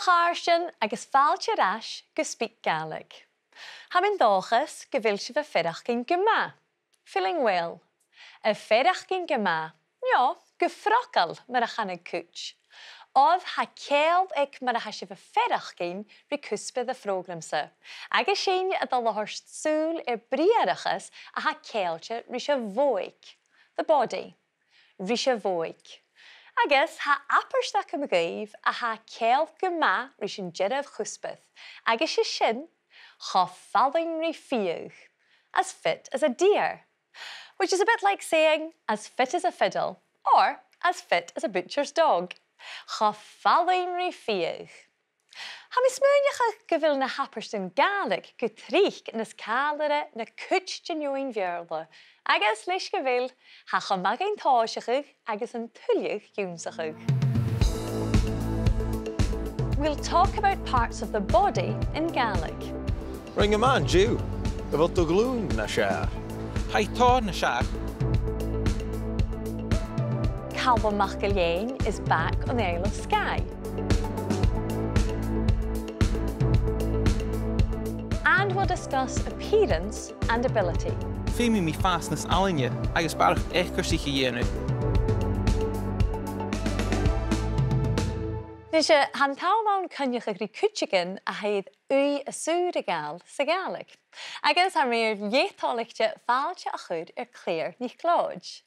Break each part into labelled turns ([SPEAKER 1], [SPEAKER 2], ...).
[SPEAKER 1] Harstin agus fáilte rais go SpeakGaelic. Ha min dóchas go bhfuil si bheith feiricín go maith. Filling well. A feiricín go maith, go phrocail mar a chanig cúit. Ód ha céalb ag mar a ha si bheith feiricín rí cúspid a phrógramsa. Agus sin a dal horst súl briarachas a ha céalte rí se bhóig. The body. Rí se bhóig. Agus ha apersta go gaibh a ha céalb go maith rí sin jeireh chuspith. Agus is sin cha falling rí fiúg. As fit as a deer. Which is a bit like saying as fit as a fiddle or as fit as a butcher's dog. Cha falling rí fiúg. Ha mi smúneach go bhfuil na haperstin Gaelic go tríoch nas cálare na cúit genuine bhearla. Agus leis go bhfuil ha chumagin táiseach agus an tuilleadh dúnsaach. We'll talk about parts of the body in Gaelic.
[SPEAKER 2] Ring a man, Jew. The bhfuil do glún na seaar.
[SPEAKER 3] Hai tá na seaar.
[SPEAKER 1] Calum Maclean is back on the Isle of Skye. And we'll discuss appearance and ability.
[SPEAKER 3] Féimi mi fásnas Eilean agus barach échcursí dhéanú.
[SPEAKER 1] Dis han támán cynneach ag rí cúteigin a haid a súr a gáil sa Gaelic. Agus ha mér dhétálachte fáilte a chud Claire NicLeòid.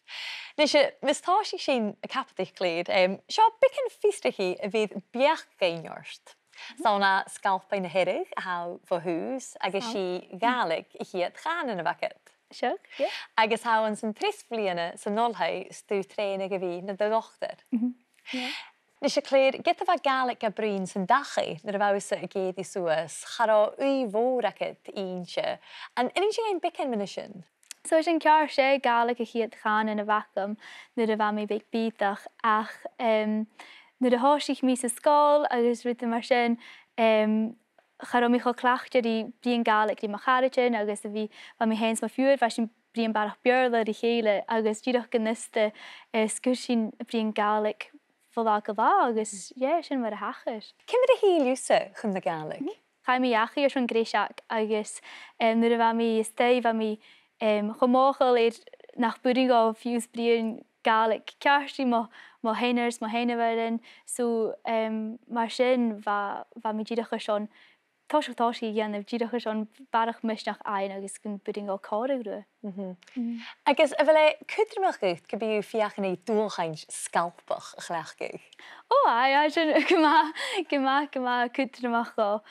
[SPEAKER 1] Dis mistáisi sin a capadaigh Claire, seo bicin fistraí a bhíad beach gainort. Sána Sgalpaigh na hirig a ha bhús agus si Gaelic I hiad chan in a bhacat.
[SPEAKER 4] Sure, yeah.
[SPEAKER 1] Agus ha an san tris bliana sa nolhaid stú tréna go bhí na dochter.
[SPEAKER 4] Yeah.
[SPEAKER 1] Nes Claire, get of a Gaelic a brín san dachi na bhausa a géad I suas, chará mhóracad ínse, an ininse ein bicin mini sin.
[SPEAKER 4] So sin cear sé Gaelic a chiad chan in a vacum na a bha mé big bítach ach na a háisich mí sa scáil agus rite mar sin chará mí cho clachte í bríon Gaelic í macharitin agus a bhí bha mé héins ma fiúr bha sin bríon barach bearla í chéile agus díadach ganniste scuir sin bríon Gaelic agus sin mar a hachar.
[SPEAKER 1] Cim a híliúsa chun na Gaelic?
[SPEAKER 4] Chaim mi achi ar sin gréiseach agus nuair a bha mí stay bha mí chomáchail nach burigá fiús bríon Gaelic ceartí má héiners má héinehairin so mar sin bha mí díadacha sin táisií dhéanamh díadacha sin barach misneach ain agus gon buringá cáireagrú.
[SPEAKER 1] Agus a bhfuil chudromach go bíú fiachan é dúlchaint Sgalpaigh a chleachgaigh?
[SPEAKER 4] Ó, sin go chudromach go.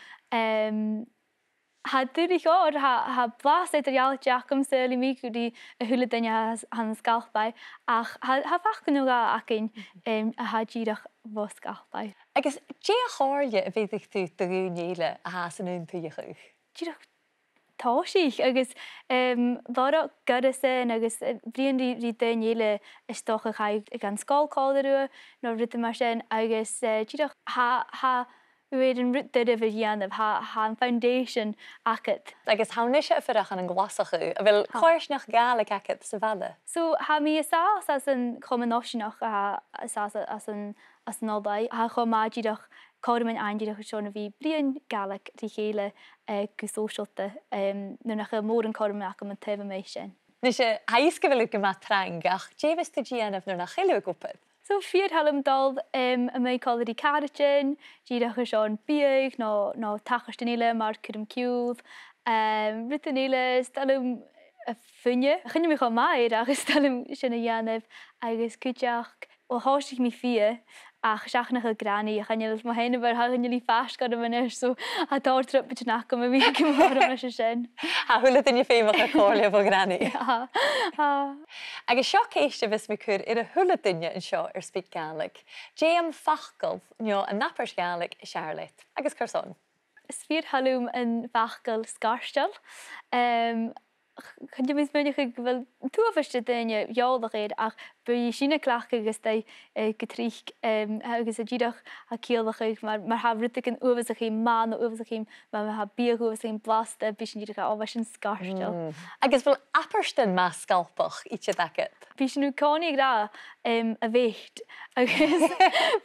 [SPEAKER 4] Ha dúrich o'r ha blas eiter iawn Jackum syrli mi gwdi y hwle dynia han Sgalpaigh ach ha fach gynnu ga acyn a ha gyrach fo Sgalpaigh.
[SPEAKER 1] Agus dé a chorle a feidig tú dagúnéile a has an un tuiilleach?
[SPEAKER 4] Gyrach táisich agus dhara gyrrasin agus brion rí dynéile istocha chaig gan Sgalpaigh no rydym mar sin agus gyrach ha We'd in root did of a dhéanamh ha foundation acat.
[SPEAKER 1] Agus háne sé a firach an glasachu, a bhfuil choirsneach Gaelic acat sa bhada.
[SPEAKER 4] So ha mi asás as an combinásneach asás as an nódaid, ha chomáidíach códamin aindíach seán a bhí blion Gaelic tí chéile go sóisialta nu nach mór an códamin ach an taobh mééis sin.
[SPEAKER 1] Nes haís go bhfuil go má trang ach dévis tú díanamh nu nach chéile gopad.
[SPEAKER 4] So fiad halm dal a mé callí caritin, díach seán bíag nó tachastíile mar chum ciúh, Britanile stalm a funne. Chynne mi go maid agus stalm sinna dhéanamh agus cuteach ó háisich mi fi ach seachnach a granny a channeil má héine bar haganelí fáscad a manis so a dátrap bit nach go a bhí go se sin.
[SPEAKER 1] A thula in féimach a cóla bh granny. Agus seo céiste bhís mi cur ar a thula duine an seo ar SpeakGaelic. Dé am fachgal neo an napper Gaelic Charlotte. Agus carson.
[SPEAKER 4] Sfír halúm an fachgal scarstal. Chun mis muineach bhfuil túhaiste duine heolach éad ach Bhí sinna clach agus é gotrích agus a ddíadach a cíalach mar ha rúteach an uas a chéim man ó uas a chéim mar ha bíagú a chéim blasta bhí sin ddíadach ábhaid sin scarstal.
[SPEAKER 1] Agus bhfuil apperstan má Sgalpaigh íte dagad.
[SPEAKER 4] Bhí sin cánig rá a bhécht agus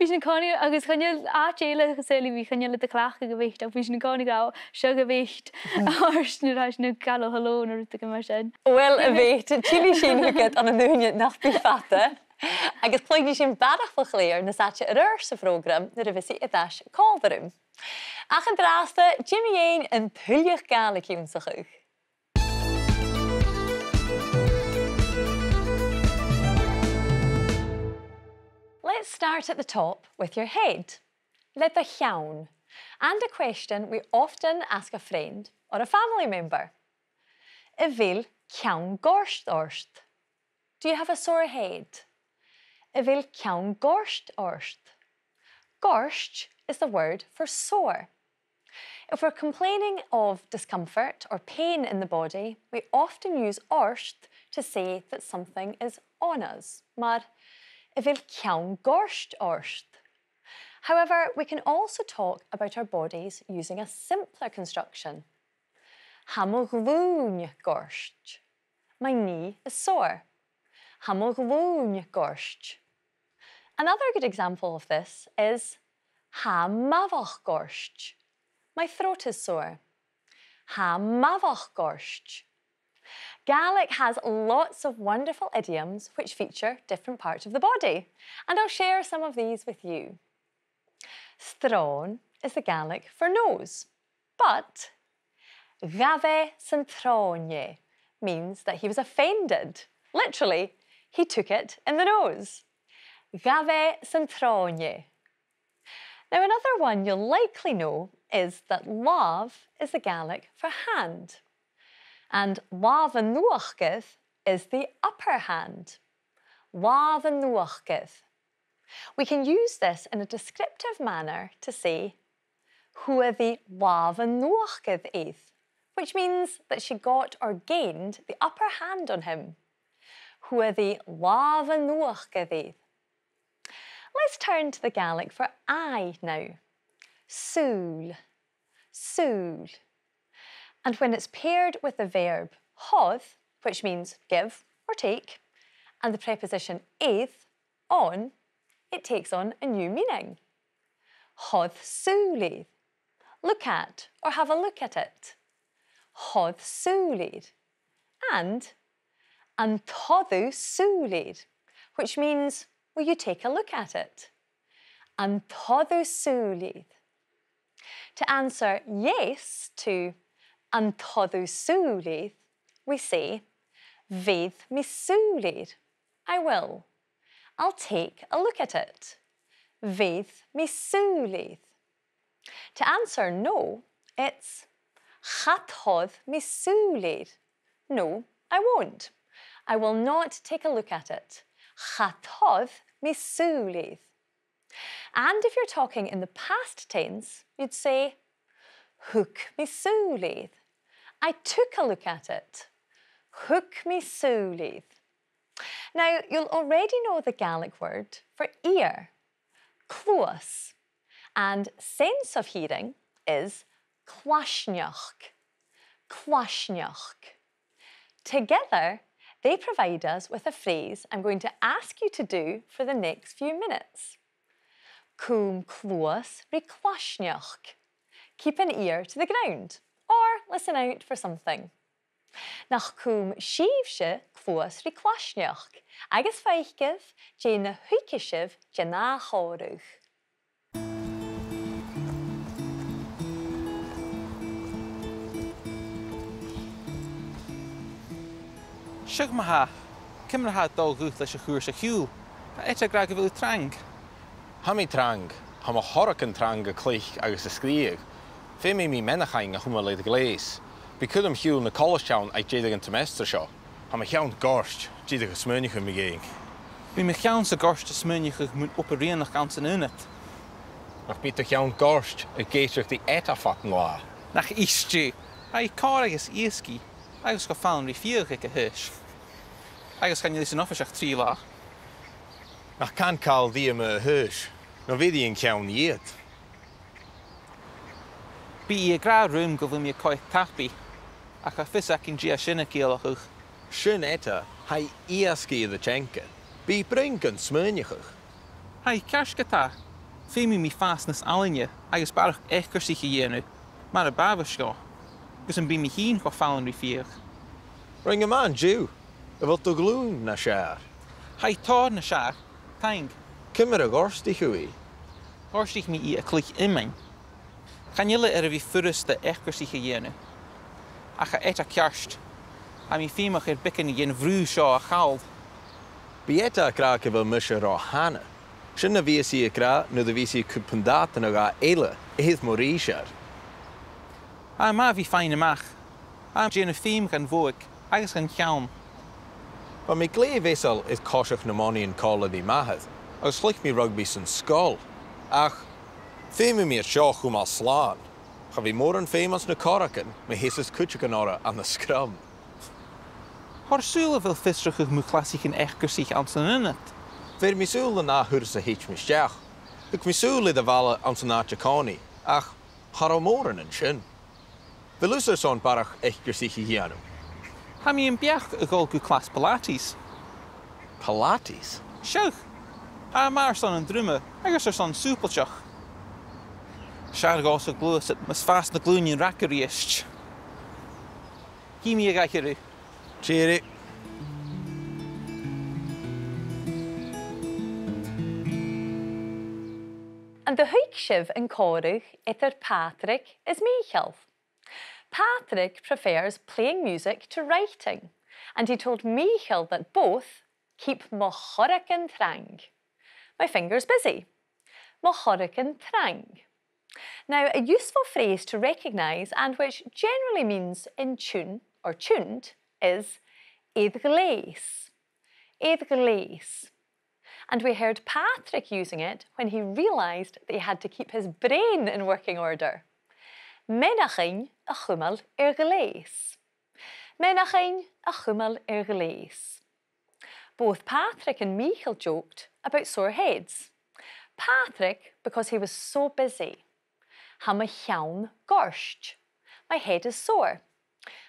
[SPEAKER 4] bhí sin cánig agus chuine átéile goséla bhí chuine le a clach a go bhécht a bhí sin cánig rá se go bhécht áirstnú rá sin gal halón a rúteach mar sin.
[SPEAKER 1] Well a bhécht, tílí sin hugad an núine nach bí fata. Agus cloigh sin badach fa chléir na sáte ar sa phrògraim na rivisi i dais códharúm. Ach an drásta, Jimmy éin an tuilleadh Gaelic sa chuch. Let's start at the top with your head. Let the cheann, and a question we often ask a friend or a family member. I bhfuil ceann gorst orst. Do you have a sore head? I bhfuil ceann gorst orst. Gorst is the word for sore. If we're complaining of discomfort or pain in the body, we often use orst to say that something is on us. Maar I bhfuil ceann gorst orst. However, we can also talk about our bodies using a simpler construction. Ha mo glún gorst. My knee is sore. Ha mo glún gorst. Another good example of this is ha mavach gorst. My throat is sore. Ha mavach gorst. Gaelic has lots of wonderful idioms which feature different parts of the body, and I'll share some of these with you. Tron is the Gaelic for nose, but gave san trónne means that he was offended. Literally, he took it in the nose. Gave san trónne. Now another one you'll likely know is that láv is the Gaelic for hand, and láv an nuachgad is the upper hand. Láv an nuachgad. We can use this in a descriptive manner to say hua the láv an nuachgad is, which means that she got or gained the upper hand on him. Hua the láv an nuachgad is. Let's turn to the Gaelic for eye now. Súl, súl. And when it's paired with the verb hodd, which means give or take, and the preposition éith, on, it takes on a new meaning. Hodd súlid. Look at or have a look at it. Hodd súlid. And an toddu súlid, which means will you take a look at it? An toddu súlid. To answer yes to an toddu súlid, we say fydd mi súlid. I will. I'll take a look at it. Fydd mi súlid. To answer no, it's chathodd mi súlid. No, I won't. I will not take a look at it. Chathodd mi súlid. And if you're talking in the past tense, you'd say hook mi súlid. I took a look at it. Hook mi súlid. Now, you'll already know the Gaelic word for ear, close, and sense of hearing is claisneach, claisneach. Together, they provide us with a phrase I'm going to ask you to do for the next few minutes. Cúm close ri claisneach. Keep an ear to the ground, or listen out for something. Nach cúm síomhse close ri claisneach, agus feichgah dé na huicisiv dé na chóirúch.
[SPEAKER 3] Siog maha, cymra ha dol gwych leis a chwr sa hiwl, a etra grag a fyl trang.
[SPEAKER 2] Ha mi trang, ha ma horach an trang a clich agus a scríag. Fe mi menachain a chuma leid a gleis. Bi cudum hiwl na collegeaun ag jéidig an temester seo. Ha ma cheann gorst, jéidig a smynich mi géing.
[SPEAKER 3] Bi me cheann sa gorst a smynich ag mwyn opereanach gans an unet.
[SPEAKER 2] Ach bit a cheann gorst a géitrach di eta fatan lá.
[SPEAKER 3] Nach istje, a I car agus ieski, agus go fan ri fiach ag a hys. Agus gan je lys an officeach 3 lá.
[SPEAKER 2] Ach can cael di am y hys. No fydd i'n cawn iad.
[SPEAKER 3] Bi I gra rhwm gofym I coill tapi, ac a ffys ac yn gia sy'n y gealachwch.
[SPEAKER 2] Sy'n eta, hai iasgi the chenke. Bi brink yn smyrniachwch.
[SPEAKER 3] Hai, cash gata. Femi mi fastness allinje, agus barach echker sich jenu. Maar a bavasco. Gus een bi mi hien go fallen rivier.
[SPEAKER 2] Ring a man, Jew. Y fod o glwn na siar.
[SPEAKER 3] Hai tor na siar, tang.
[SPEAKER 2] Cymru a gorsti chwi.
[SPEAKER 3] Orstig mi I a klich inmijn. Gaan jullie fi furus de echker sich jenu. Ach a eta kjarst. A mi femach bikken jen vrú seo a chald.
[SPEAKER 2] Bi eta krake fel mysio ro hana. Sy'n na fies I gra, no da fies I cwpwndat yn oga eile, eith mor eisiar.
[SPEAKER 3] A ma fi ffain ymach. A jen y ffim gan fwg, agus gan llawn.
[SPEAKER 2] Ba mi gle fesol idd cosiach na moni yn colydd I mahydd, agus chlich mi rugby sy'n sgol. Ach, ffeim I mi'r sio chwm al slan. Cha fi mor yn ffeimos na coracyn, me hysys cwtioch yn ora am y scrum.
[SPEAKER 3] Har sŵl fel fysrach ych mw klasich yn echger sich am sy'n ynet.
[SPEAKER 2] Fer mi sŵl yn na hwrs a hitch mi stiach. Ych mi sŵl idd a fala am sy'n na jaconi, ach, har o mor yn sy'n. Fel ysr son barach echger sich I hianw.
[SPEAKER 3] Ha mi yn biach y gol gw clas Pilates.
[SPEAKER 2] Pilates?
[SPEAKER 3] Siawch. A ma'r son yn drwma, agos ar son súpeltioch. Siar gos o glwys at mas fast na glwn i'n racer I ysg. Hi mi ag aichiru.
[SPEAKER 2] Cheery.
[SPEAKER 1] And the hoigshiv in Corrigh ither Patrick is Michael. Patrick prefers playing music to writing, and he told Michael that both keep mo charraighean trang. My finger's busy. Mo charraighean trang. Now, a useful phrase to recognise and which generally means in tune or tuned is aoigh. Aoigh. And we heard Patrick using it when he realised that he had to keep his brain in working order. Menachin a chumal gleis. Menachin a chumal gleis. Both Patrick and Michael joked about sore heads. Patrick, because he was so busy. Ha my llawn gorscht. My head is sore.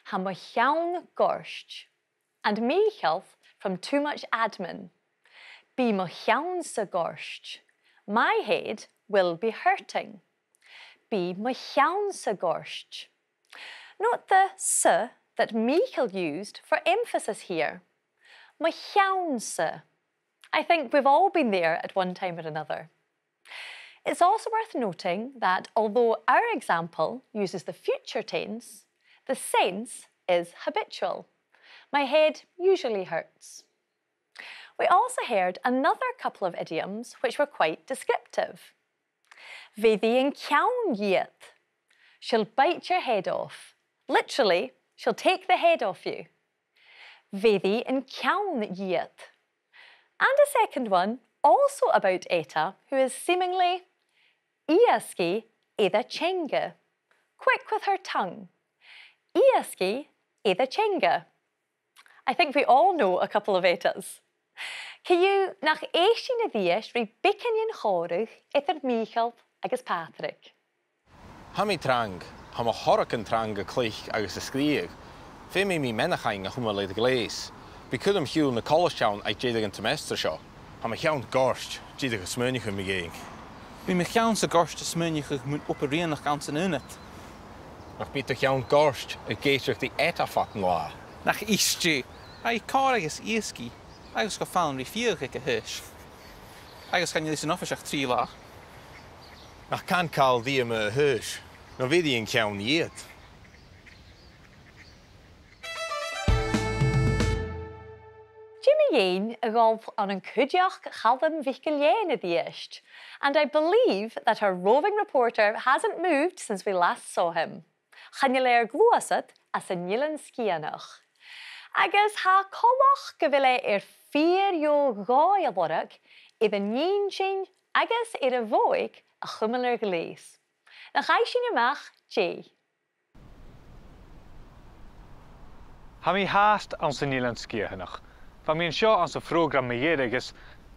[SPEAKER 1] Ha my llawn gorscht. And Michael, from too much admin. Be mo llawn sa gorscht. My head will be hurting. Be mo llawn sa gorscht. Note the s that Michael used for emphasis here. Mo llawn sa. I think we've all been there at one time or another. It's also worth noting that although our example uses the future tense, the sense is habitual. My head usually hurts. We also heard another couple of idioms which were quite descriptive. Fydd yn cawn iad. She'll bite your head off. Literally, she'll take the head off you. Fydd yn cawn iad. And a second one, also about Eta, who is seemingly iasgi edha chenga. Quick with her tongue. Iasgi edha chenga. I think we all know a couple of Etas. Cyw nach eisiau na ddies rwy bicyn yn chorwch either Michael agus Patrick.
[SPEAKER 2] Ha mi trang, ha ma chorach yn trang y clich agus y sgrieg. Fe mi menachain a chwmalaid y gleis. Bi cydym hiwl na colosjawn ai Gàidhlig yn tymestr sio. Ha ma llawn gorst, Gàidhlig y smyrnich yn mi geing.
[SPEAKER 3] Bi mi llawn sa gorst y smyrnich ych mwyn opereanach gans yn unet.
[SPEAKER 2] Ach byd y llawn gorst y geisrach di etafat yn la.
[SPEAKER 3] Nach isju. Ai car agus iesgi. Agus go fallen rivier ag a hys. Agus gan jullie officiach 3 la.
[SPEAKER 2] Ach can cael di am y hys. No fydd i'n cawn iad.
[SPEAKER 1] Jimmy a golf on an cudioch Calum MacIlleathain the east, and I believe that our roving reporter hasn't moved since we last saw him. Chan jullie glwasad as Eilean Sgitheanach. Agus ha colloch gyfile 4 Gaelic idd yn un sin agus a fwyg a chwmel gleis. Na chai sin ymach, Jay.
[SPEAKER 5] Ha mi haast an Eilean Sgitheanach. Van mi seo an sa phrògraim agus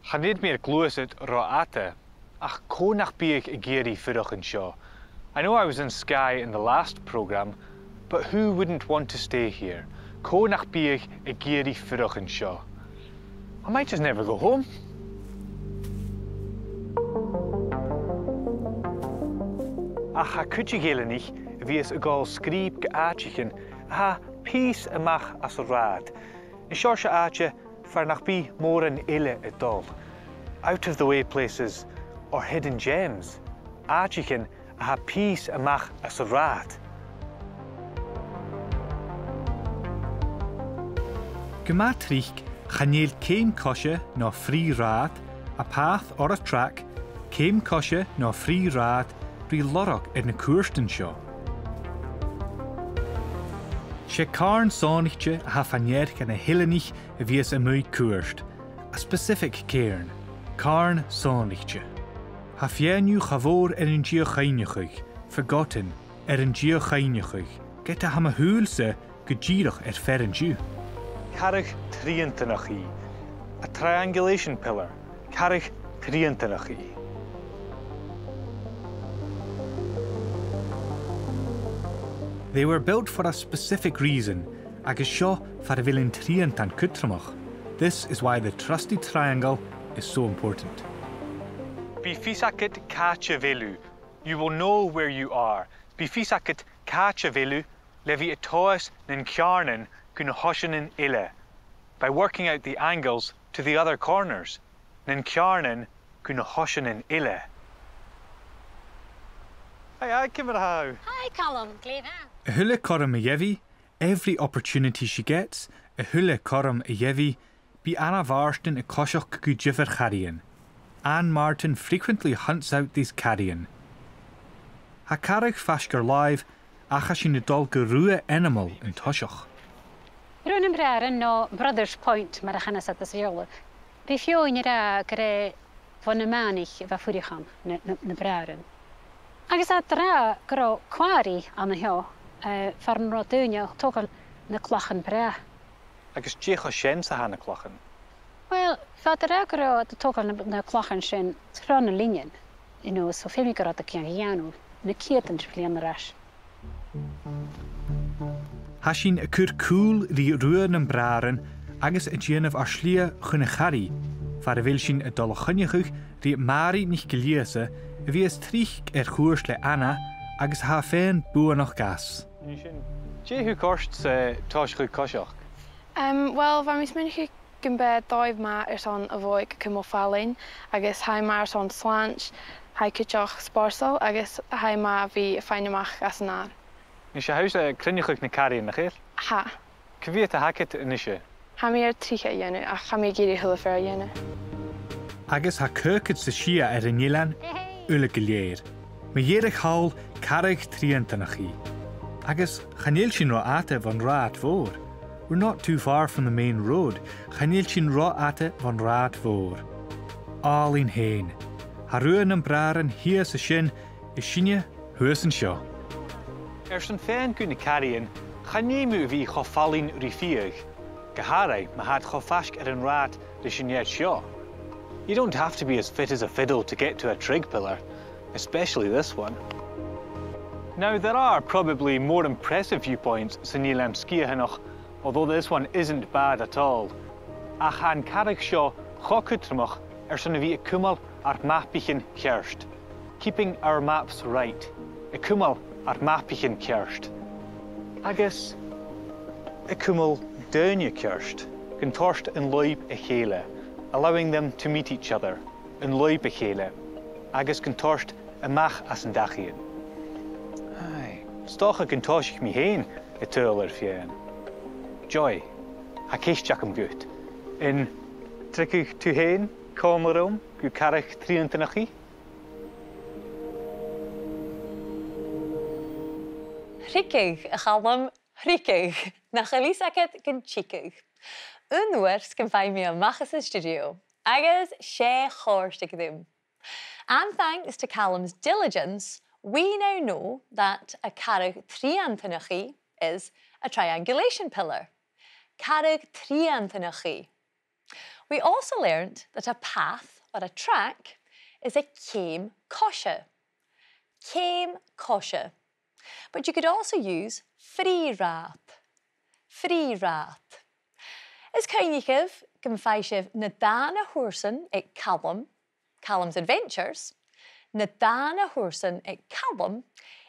[SPEAKER 5] Ga nid meer glúasit rá ata, ach cónach bíoh I géirí furach anseo. I know I was in Skye in the last programme, but who wouldn't want to stay here? Cónach bíoh I géirí furach anseo. I might just never go home. Ach ha chudromach bhíos a gáil scríb go áitichen ha pís amach as a rád. In seoir se áite fear nach bí mór an uile I dul. Out of the way places or hidden gems. Áitichen a ha pís amach as a rád.
[SPEAKER 6] Gyma trich chanéil céim cosise ná frí rád, a path or a track, céim cosise ná frí rád rí lorg na cuairstan seo. Sé carn sánichte a ha fanéirc na hiileanich a bhíos a mú cuairst, a specific cairn, carn sánichte. Ha fianniu chavór an geochainechuig, forgotten an geochainechuig, get a ham a húlse go ddíirech ferin dú.
[SPEAKER 5] Carraigh tríantanach í. A triangulation pillar. Carraigh tríantanach í.
[SPEAKER 6] They were built for a specific reason, agus seo far bhfuiln tríantan chudromach. This is why the trusty triangle is so important.
[SPEAKER 5] Bí físacit cáte bhéilú. You will know where you are. Bí físacit cáte bhéilú le bhí atóis nan cearnan gúna hoisianan uile. By working out the angles to the other corners, nan cearnan gúna hoisianan uile. Hi, Cymrae.
[SPEAKER 7] Hi, Calum MacLean.
[SPEAKER 6] A thuile corm a dhéhí, every opportunity she gets, a thuile corm a dhéhí, bí Anna Varston a cosach go difar charraighean. Anne Martin frequently hunts out these carraighean. Ha carraigh fascar live, acha sin dul go rua animal in toiseach.
[SPEAKER 7] Rwy'n ymbraren no Brothers Point mar a chanas at ysfiolig. Bí fioin ra gre von y manich fa ffwrichan na braren. Agus at ra gro kwari an y hio, farn ro dynio togal na clochan bra.
[SPEAKER 5] Agus tíocha sin sa hana clochan.
[SPEAKER 7] Wel, fa ra gro at togal na clochan sin tron y linien. Ino, so ffilmi gro at y charraigheanú, na cietan drifli an ras.
[SPEAKER 6] Ha sin a cur cool rí ruan an braren agus a dhéanamh ar slia chuna charraí, far a bhfuil sin a dul chunnechuch rí Mary NicLeòid a bhíos trích chuairs le Anna agus ha féin buanach gas.
[SPEAKER 5] Dé corst sa táischuig cosach?
[SPEAKER 8] Wel, fa mis mynd gymbe doedd ma son a fwy cymol ffalin, agus hai ma son slant, hai cytioch sporsol, agus hai ma fi ffeinamach as yn ar.
[SPEAKER 5] Ní sé haus a crunnechuig na carraighean nach chéir?
[SPEAKER 8] Ha.
[SPEAKER 5] Cyfiad a hacet in isise?
[SPEAKER 8] Ha mi tricha ienu, a cha mi giri hwyl fer ienu.
[SPEAKER 6] Agus ha cyrcyd sa sia an Eilean ula go léir. Ma dhéirich hawl carraigh tríantanach í. Agus chanéil sin rá ata van rád fór. We're not too far from the main road. Chanéil sin rá ata van rád fór. Eilean Sgitheanach. Ha ruan an braren hia sa sin is sinne huas an seo.
[SPEAKER 5] San féin go na carraighean, chanéimú bhí chofalín rí fiach. Gaharraigh ma had chofasc an rád le sinnéad seo. You don't have to be as fit as a fiddle to get to a trig pillar, especially this one. Now, there are probably more impressive viewpoints in Eilean Sgitheanach, although this one isn't bad at all. Ach an carraigh seo chudromach san a bhí a cúmal ar mapichin chearst. Keeping our maps right. A cúmal ar mapichin chearst. Agus a cúmal doine chearst, contorst in loib a chéile, allowing them to meet each other in loib a chéile, agus contorst amach as an dachíon. Aye, stocha contorst mi héin a tuilleadh fian. Joy, ha céisteach am gut. In tricig tú héin, cómarom, go carraigh tríantanach í?
[SPEAKER 1] Rhicig, a chalm rhicig, na chalisacet gyn chicig. Unwers gyn fai mi amach as y studio, agus sé chórstig ddim. And thanks to Calum's diligence, we now know that a carraigh tríantanach í is a triangulation pillar. Carraigh tríantanach í. We also learned that a path or a track is a céim cosise. Céim cosise. But you could also use phríomh. Phríomh. Is cainigh gymfaisih na dána thuairsan ag Calum, Calum's Adventures, na dána thuairsan ag Calum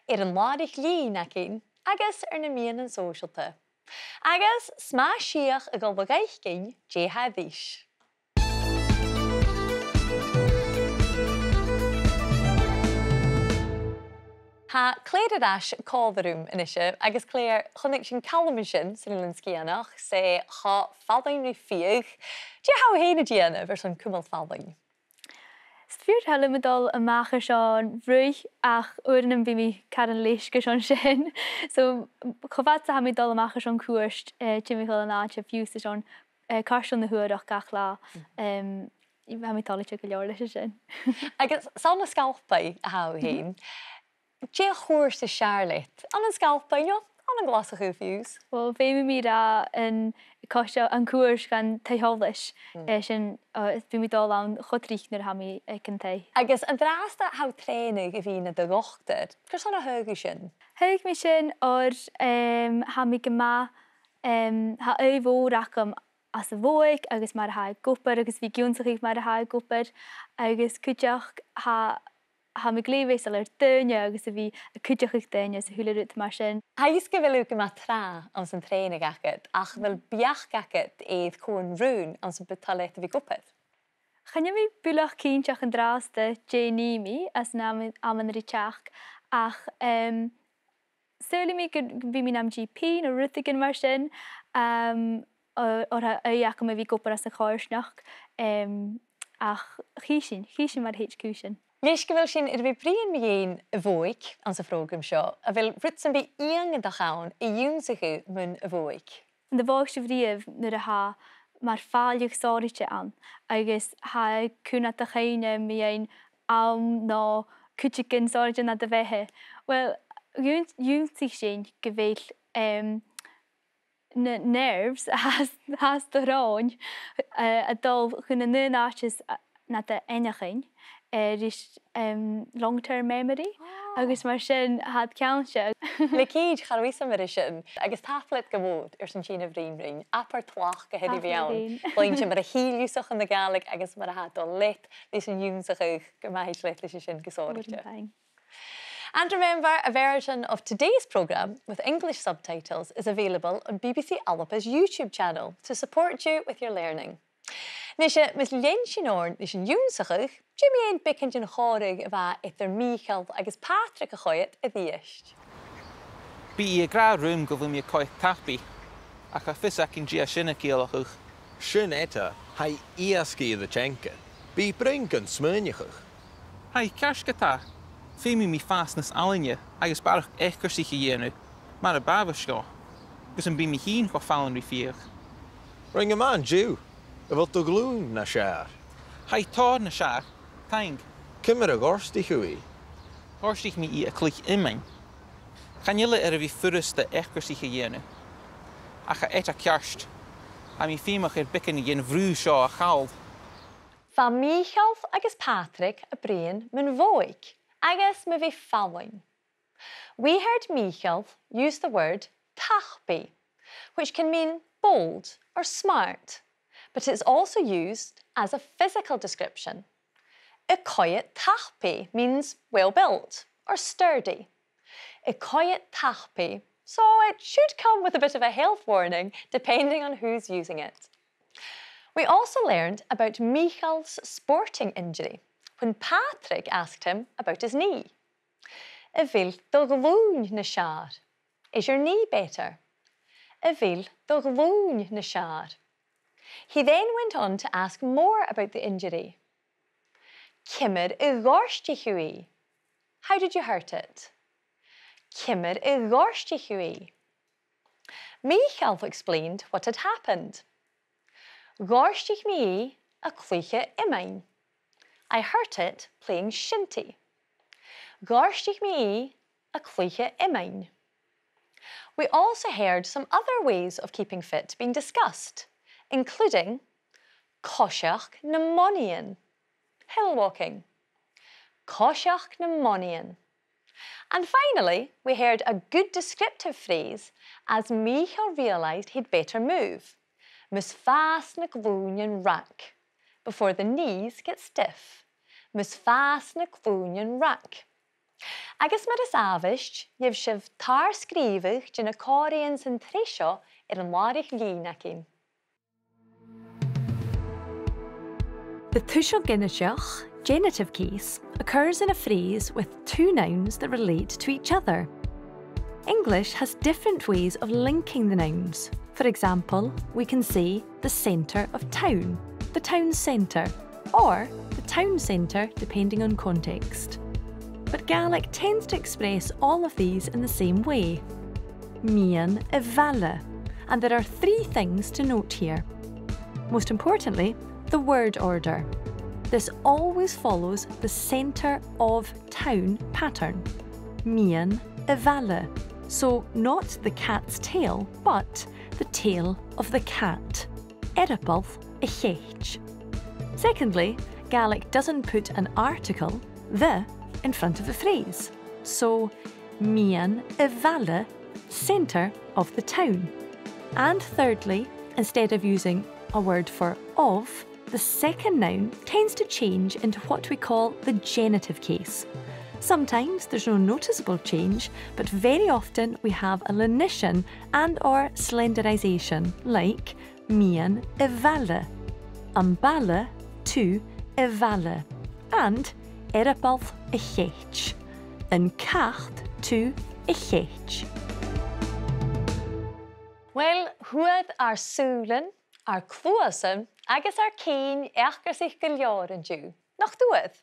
[SPEAKER 1] an MacLeod agus na mian an sóisialta. Agus smá siach a Sgalpaigh dé hadís. Ha Claire cóbharúm inise, agus Claire chunig sin Calum sin Eilean Sgitheanach sé cha fadain rí fiach. Dí how héna díana ver son cummal fadain?
[SPEAKER 4] Sfiúr heile medal a machar seán bhrúidh ach uaireann bhí mi caran leis go seán sin. So chofat ha mi dal a machar seán cuairt Jimmy Hill an áte fiús a seán carseán na huairach gach lá. Ha mi talige go leor leis sin.
[SPEAKER 1] Agus san na Sgalpaigh a how héin. Dé chóir sa Charlotte. An Sgalpaigh, no? An glas a fiús?
[SPEAKER 4] Well, bhí mi ra an cosise an cuairt gan taitholais sin bhí mi dal an chudromach ha mi cin taith.
[SPEAKER 1] Agus an drásta how trénig a bhí na do gochtad. Cos an a thugu sin?
[SPEAKER 4] Thuig mi sin ha mi gymá ha éhóracham as a bhóig agus mar ha gopur agus bhí giúnsach mar ha gopur agus cuideach ha mi glévéis al duine agus a bhí a cuideach duine sa thuúlaút mar sin.
[SPEAKER 1] Haís go bhfuil go má trá an san trénig agad ach bhfuil beach agad éiad cón rún an san betalet a bhí gopur.
[SPEAKER 4] Channe mi búlach cínteach an drásta Janíimi as am an riteach ach Sula mi bhí mi am GP nó ruthigin mar sin or a éacham a bhí gopur as a cháirsnach ach chisin mar HQ sin.
[SPEAKER 1] Leis go bhfuil sin bhí brion mi géin a bhóig an sa phrógraim seo a bhfuil rutsan bhí iang a chaun I dúnsachu mun a bhóig.
[SPEAKER 4] Na bhág se bhríomh nuair a ha mar fáileach sáirite an agus ha cúna a chéine mi ein am ná cuitigin sáirite na de bheitthe. Well, dúnsaigh sin go bhfuil na nerves has de ráin a dul chuna nu náis na de einaching is long-term memory agus mar sin had ceanse.
[SPEAKER 1] Le cíd charraighean mar sin agus taflet go bhód san sin a bhrín apar tlach go headí bheann. Bhain mar a híliúsach an na Gaelic agus mar a hat don lit leis an dúnsach go maith lit leis sin gosáirte. And remember, a version of today's programme with English subtitles is available on BBC Alpa's YouTube channel to support you with your learning. Nisha mis Lenchinorn is an dúnsach Jimmy ein bicint in chorig a bheit Michael agus Patrick a chuairt a dhíist.
[SPEAKER 3] Bí I gra rúm go bhfuil mi coith tapi ach a fisach in dia sinna céalachach.
[SPEAKER 2] Sin eta, hai iasci the chenke. Bí brink an smyrniachach.
[SPEAKER 3] Hai cearscatá, féimi mi fásnas alinne agus barach echcursaí dhéanú, mar a babasco, gus an bí mi hín go fálan rí fiach.
[SPEAKER 2] Ring a man Jew, a bhfuil do glún na sear.
[SPEAKER 3] Hai tar na sear, taing.
[SPEAKER 2] Cymar a gorsti chuí.
[SPEAKER 3] Gorstich mi I a clich imain. Chanile a bhí furas de echcursaí dhéanú. Ach a et a cearst, a mi féimach bicin gin bhrú seo a chaald.
[SPEAKER 1] Fa Michael agus Patrick a brian mun bhóig agus me bhí fáin. We heard Michael use the word tachpi, which can mean bold or smart, but it's also used as a physical description. A coirt tachpi means well-built or sturdy. A coirt tachpi, so it should come with a bit of a health warning depending on who's using it. We also learned about Michael's sporting injury when Patrick asked him about his knee. A bhfuil do glún na sear. Is your knee better? A bhfuil do glún na sear. He then went on to ask more about the injury. Cimir I gháirste chuí. How did you hurt it? Cimir I gháirste chuí. Michael explained what had happened. Gháirste mí a clúiche imain. I hurt it playing shinty. Gháirste mí a clúiche imain. We also heard some other ways of keeping fit being discussed, including Cosach na monian, hill walking. Cosach na monian. And finally, we heard a good descriptive phrase as Michael realised he'd better move. Mus fast na glúin rack, before the knees get stiff. Mus fast na glúin rack. Agus mar is avisht, yev shiv tar scríbhach de na charraighean san tríseo an Gàidhlig. The toirt genitive case occurs in a phrase with two nouns that relate to each other. English has different ways of linking the nouns. For example, we can say the centre of town, the town centre, or the town centre depending on context. But Gaelic tends to express all of these in the same way. Mian evala, and there are three things to note here. Most importantly, the word order. This always follows the centre of town pattern. Mian evala. So not the cat's tail, but the tail of the cat. Erapalth a chech. Secondly, Gaelic doesn't put an article, the, in front of the phrase. So, mian evala, centre of the town. And thirdly, instead of using a word for of, the second noun tends to change into what we call the genitive case. Sometimes there's no noticeable change, but very often we have a lenition and or slenderization, like mian evala, ambala to evala, and erapalth a chech, and cacht to a chech. Well, huad ar súlan, ar clúasan, agus ar céin eachgur sich go leoran dú, nach dúad.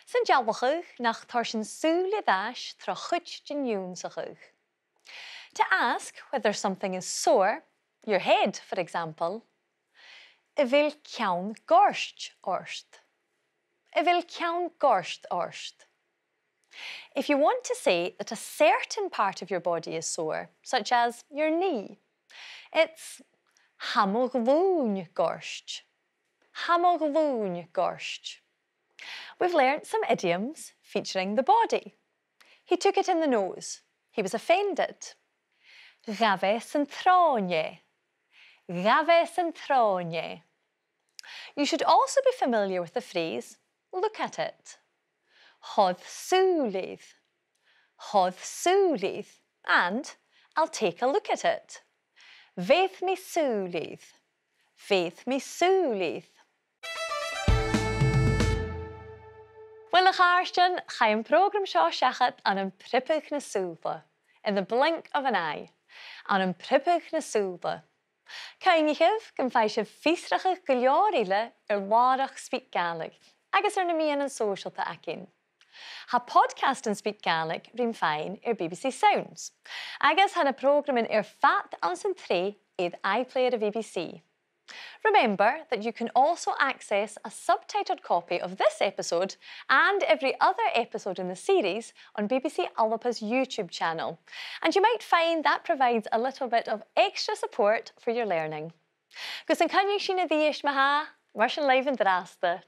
[SPEAKER 1] San dealbachach nach tar sin súladáis tra chuid giniúnsachach. To ask whether something is sore, your head, for example, I vil ceann gorst orst. I vil ceann gorst orst. If you want to say that a certain part of your body is sore, such as your knee, it's hamoghlún gorst. Hamoghlún gorst. We've learnt some idioms featuring the body. He took it in the nose. He was offended. Gaves an tróne. Gaves an tróne. You should also be familiar with the phrase, look at it. Hodd súlíð. Hodd súlíð. And I'll take a look at it. Veith mi súlíð. Veith mi súlíð. Well, Garston, ga een program seo seachat an an pripig na súla, in the blink of an eye, an an pripig na súla. Cainigh gan fai se fiesracha go leoríle lorg SpeakGaelic, agus na mian an socialta acin. Ha podcast in SpeakGaelic rin fein BBC Sounds, agus ha na program in fat an san tre iPlayer of BBC. Remember that you can also access a subtitled copy of this episode and every other episode in the series on BBC Alpa's YouTube channel, and you might find that provides a little bit of extra support for your learning. Gus an cynnig sin a ddies maha, mar sin leif yn draste.